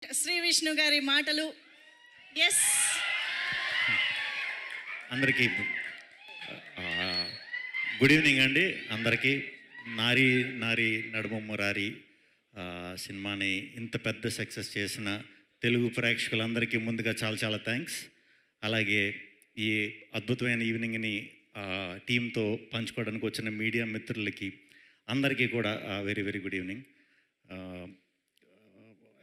శ్రీ విష్ణు గారి మాటలు. ఎస్, అందరికీ గుడ్ ఈవినింగ్ అండి. అందరికీ నారీ నారీ నడుమ మురారి సినిమాని ఇంత పెద్ద సక్సెస్ చేసిన తెలుగు ప్రేక్షకులందరికీ ముందుగా చాలా చాలా థ్యాంక్స్. అలాగే ఈ అద్భుతమైన ఈవినింగ్ని టీంతో పంచుకోవడానికి వచ్చిన మీడియా మిత్రులకి అందరికీ కూడా వెరీ వెరీ గుడ్ ఈవినింగ్.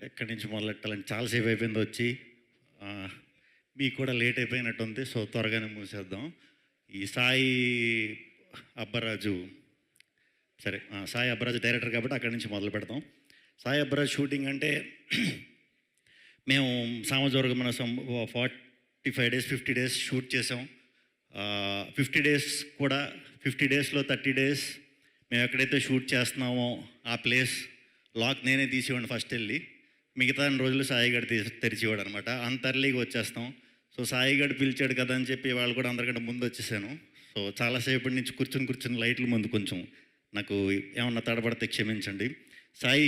ఎక్కడి నుంచి మొదలెట్టాలని చాలాసేపు అయిపోయింది వచ్చి, మీకు కూడా లేట్ అయిపోయినట్టుంది. సో త్వరగానే మూసేద్దాం. ఈ సాయి అబ్బరాజు, సరే సాయి అబ్బరాజు డైరెక్టర్ కాబట్టి అక్కడి నుంచి మొదలు పెడతాం. సాయి అబ్బరాజు షూటింగ్ అంటే మేము సామజోర్గమన 45 days 50 days షూట్ చేసాం. 50 days కూడా 50 daysలో 30 days మేము ఎక్కడైతే షూట్ చేస్తున్నామో ఆ ప్లేస్ లాక్ నేనే తీసేవాడిని ఫస్ట్ వెళ్ళి, మిగతా రోజులు సాయిగడ్ తెరిచేవాడు అనమాట. అంత ఎర్లీగా వచ్చేస్తాం. సో సాయిగడ్ పిలిచాడు కదా అని చెప్పి వాళ్ళు కూడా అందరికంటే ముందు వచ్చేసాను. సో చాలాసేపటి నుంచి కూర్చుని లైట్ల ముందు కొంచెం నాకు ఏమన్నా తడబడితే క్షమించండి. సాయి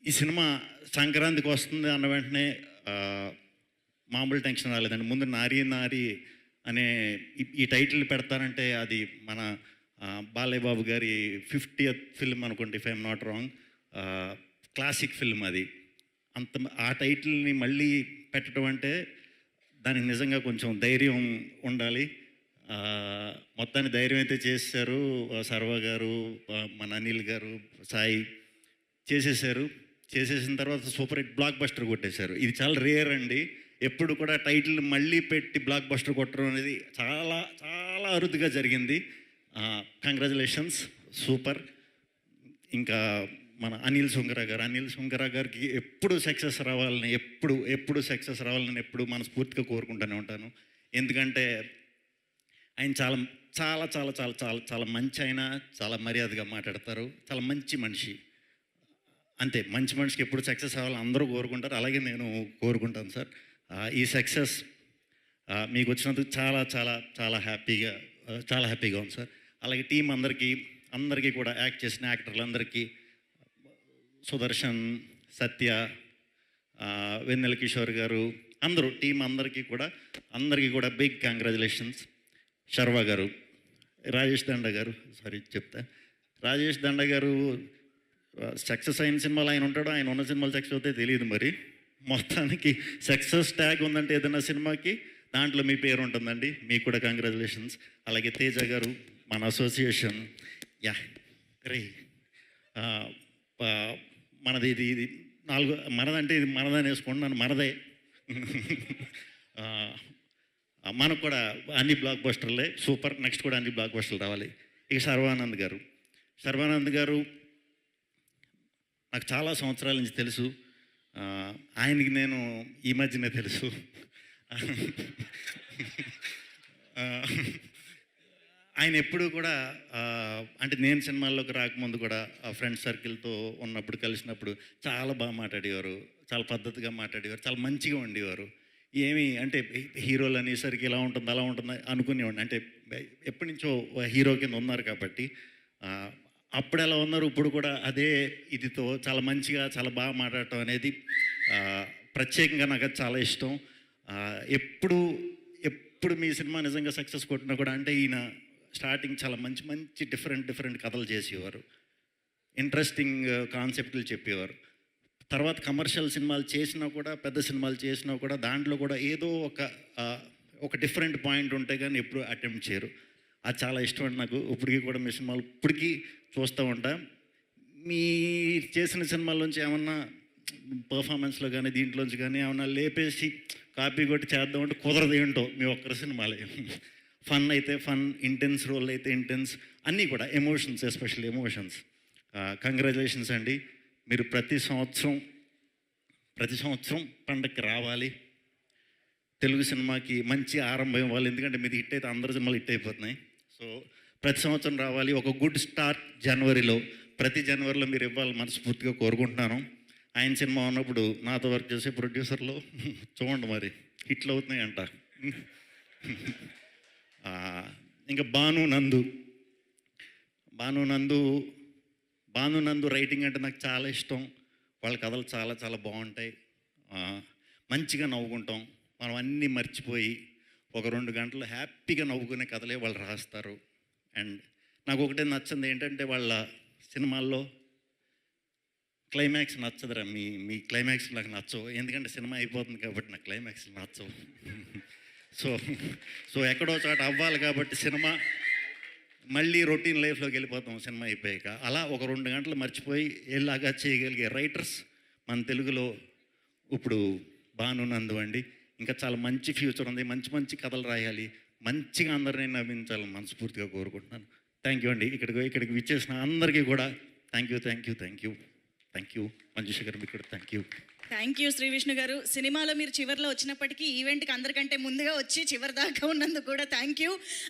ఈ సినిమా సంక్రాంతికి వస్తుంది అన్న వెంటనే మామూలు టెన్షన్ రాలేదండి. ముందు నారీ నారీ అనే ఈ టైటిల్ పెడతానంటే అది మన బాలయ్య బాబు గారి 50th ఫిల్మ్ అనుకోండి, if I'm not wrong. Classic film అది. అంత ఆ టైటిల్ని మళ్ళీ పెట్టడం అంటే దానికి నిజంగా కొంచెం ధైర్యం ఉండాలి. మొత్తాన్ని ధైర్యం అయితే చేశారు సర్వ గారు, మన అనిల్ గారు, సాయి చేసేసారు. చేసేసిన తర్వాత సూపర్ హిట్ బ్లాక్ బస్టర్ కొట్టేశారు. ఇది చాలా రేర్ అండి. ఎప్పుడు కూడా టైటిల్ మళ్ళీ పెట్టి బ్లాక్ బస్టర్ కొట్టడం అనేది చాలా చాలా అరుదుగా జరిగింది. Congratulations, super. ఇంకా మన అనిల్ సుంకర గారికి ఎప్పుడు సక్సెస్ రావాలని ఎప్పుడు మనస్ఫూర్తిగా కోరుకుంటూనే ఉంటాను. ఎందుకంటే ఆయన చాలా చాలా చాలా చాలా చాలా చాలా మంచి, ఆయన చాలా మర్యాదగా మాట్లాడతారు, చాలా మంచి మనిషి. అంతే, మంచి మనిషికి ఎప్పుడు సక్సెస్ అవ్వాలని అందరూ కోరుకుంటారు, అలాగే నేను కోరుకుంటాను సార్. ఈ సక్సెస్ మీకు వచ్చినందుకు చాలా చాలా చాలా హ్యాపీగా ఉంది సార్. అలాగే టీం అందరికీ కూడా యాక్ట్ చేసిన యాక్టర్లందరికీ, సుదర్శన్, సత్య, వెన్నెల కిషోర్ గారు, అందరూ టీం అందరికీ కూడా బిగ్ కంగ్రాచులేషన్స్. శర్వ గారు, రాజేష్ దండ గారు సక్సెస్ అయిన సినిమాలు ఆయన ఉంటాడో, ఆయన ఉన్న సినిమాలు సక్సెస్ అవుతాయి తెలియదు. మరి మొత్తానికి సక్సెస్ ట్యాగ్ ఉందంటే ఏదైనా సినిమాకి దాంట్లో మీ పేరు ఉంటుందండి. మీకు కూడా కంగ్రాచులేషన్స్. అలాగే తేజ గారు, మన అసోసియేషన్, రే మనది ఇది మనదంటే ఇది మనదని వేసుకోండి, నన్ను మనదే. మనకు కూడా అన్ని బ్లాక్ బస్టర్లే, సూపర్. నెక్స్ట్ కూడా అన్ని బ్లాక్ బస్టర్లు రావాలి. ఇక శర్వానంద్ గారు నాకు చాలా సంవత్సరాల నుంచి తెలుసు. ఆయనకి నేను ఈ మధ్యనే తెలుసు. ఆయన ఎప్పుడు కూడా అంటే నేను సినిమాల్లోకి రాకముందు కూడా ఫ్రెండ్ సర్కిల్తో ఉన్నప్పుడు కలిసినప్పుడు చాలా బాగా మాట్లాడేవారు, చాలా పద్ధతిగా మాట్లాడేవారు, చాలా మంచిగా ఉండేవారు. ఏమి అంటే హీరోలు అనేసరికి ఇలా ఉంటుంది అలా ఉంటుంది అనుకునేవాడిని. అంటే ఎప్పటి నుంచో హీరో కింద ఉన్నారు కాబట్టి అప్పుడు ఎలా ఉన్నారు, ఇప్పుడు కూడా అదే ఇదితో చాలా మంచిగా చాలా బాగా మాట్లాడటం అనేది ప్రత్యేకంగా నాకు అది చాలా ఇష్టం. ఎప్పుడు మీ సినిమా నిజంగా సక్సెస్ కొట్టినా కూడా అంటే ఈయన స్టార్టింగ్ చాలా మంచి డిఫరెంట్ కథలు చేసేవారు, ఇంట్రెస్టింగ్ కాన్సెప్ట్లు చెప్పేవారు. తర్వాత కమర్షియల్ సినిమాలు చేసినా కూడా, పెద్ద సినిమాలు చేసినా కూడా దాంట్లో కూడా ఏదో ఒక డిఫరెంట్ పాయింట్ ఉంటే కానీ ఎప్పుడు అటెంప్ట్ చేయరు. అది చాలా ఇష్టం అండి నాకు. ఇప్పటికీ కూడా మీ సినిమాలు ఇప్పటికీ చూస్తూ ఉంటా. మీ చేసిన సినిమాల్లోంచి ఏమన్నా పర్ఫార్మెన్స్లో కానీ దీంట్లోంచి కానీ ఏమన్నా లేపేసి కాపీ కొట్టి చేద్దామంటే కుదరదు. ఏంటో మీ ఒక్కరి సినిమాలే. ఫన్ అయితే ఫన్, ఇంటెన్స్ రోల్ అయితే ఇంటెన్స్, అన్నీ కూడా ఎమోషన్స్, ఎస్పెషల్లీ ఎమోషన్స్. కంగ్రాచులేషన్స్ అండి. మీరు ప్రతి సంవత్సరం పండగకి రావాలి, తెలుగు సినిమాకి మంచి ఆరంభం ఇవ్వాలి. ఎందుకంటే మీది హిట్ అయితే అందరి సినిమాలు హిట్ అయిపోతున్నాయి. సో ప్రతి సంవత్సరం రావాలి. ఒక గుడ్ స్టార్ట్ ప్రతి జనవరిలో మీరు ఇవ్వాలి మనస్ఫూర్తిగా కోరుకుంటున్నాను. ఆయన సినిమా ఉన్నప్పుడు నాతో వర్క్ చేసే ప్రొడ్యూసర్లు చూడండి మరి హిట్లు అవుతున్నాయంట. ఇంకా భాను నందు రైటింగ్ అంటే నాకు చాలా ఇష్టం. వాళ్ళ కథలు చాలా చాలా బాగుంటాయి. ఆ, మంచిగా నవ్వుకుంటాం. మనం అన్నీ మర్చిపోయి ఒక 2 గంటలు హ్యాపీగా నవ్వుకునే కథలే వాళ్ళు రాస్తారు. అండ్ నాకు ఒకటే నచ్చింది ఏంటంటే వాళ్ళ సినిమాల్లో క్లైమాక్స్ నచ్చదురా. మీ మీ క్లైమాక్స్ నాకు నచ్చవు. ఎందుకంటే సినిమా అయిపోతుంది కాబట్టి నాకు క్లైమాక్స్ నచ్చవు. సో సో ఎక్కడో చోట అవ్వాలి కాబట్టి సినిమా మళ్ళీ రొటీన్ లైఫ్లోకి వెళ్ళిపోతాం సినిమా అయిపోయాక. అలా ఒక 2 గంటలు మర్చిపోయి ఎలాగా చేయగలిగే రైటర్స్ మన తెలుగులో ఇప్పుడు బానునందు అండి. ఇంకా చాలా మంచి ఫ్యూచర్ ఉంది. మంచి మంచి కథలు రాయాలి, మంచిగా అందరినీ నవ్వించాలని మనస్ఫూర్తిగా కోరుకుంటున్నాను. థ్యాంక్ యూ అండి. ఇక్కడికి విచ్చేసిన అందరికీ కూడా thank you thank you thank you thank you. Manjusha గారు మీకు కూడా thank you. Thank you Shri Vishnu గారు. సినిమాలో మీరు చివరిలో వచ్చినప్పటికీ ఈవెంట్కి అందరికంటే ముందుగా వచ్చి చివరి దాకా ఉన్నందుకు కూడా థ్యాంక్ యూ.